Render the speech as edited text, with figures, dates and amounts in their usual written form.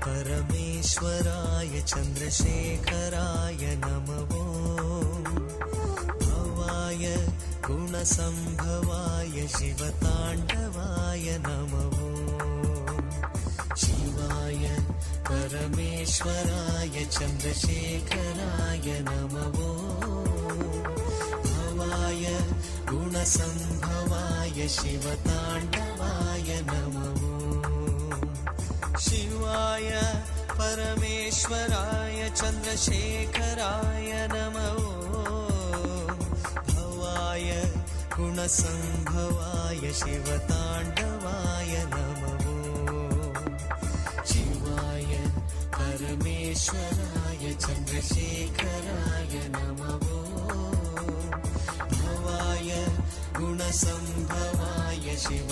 परमेश्वराय चन्द्रशेखराय नमो भवाय गुणसम्भवाय शिवताण्डवाय नमो शिवाय परमेश्वराय चन्द्रशेखराय नमो भवाय गुणसम्भवाय शिवताण्डवाय नमो शिवाय परमेश्वराय चन्द्रशेखराय नमो भवाय गुणसम्भवाय शिवताण्डवाय नमो शिवाय परमेश्वराय चन्द्रशेखराय नमो भवाय गुणसम्भवाय शिव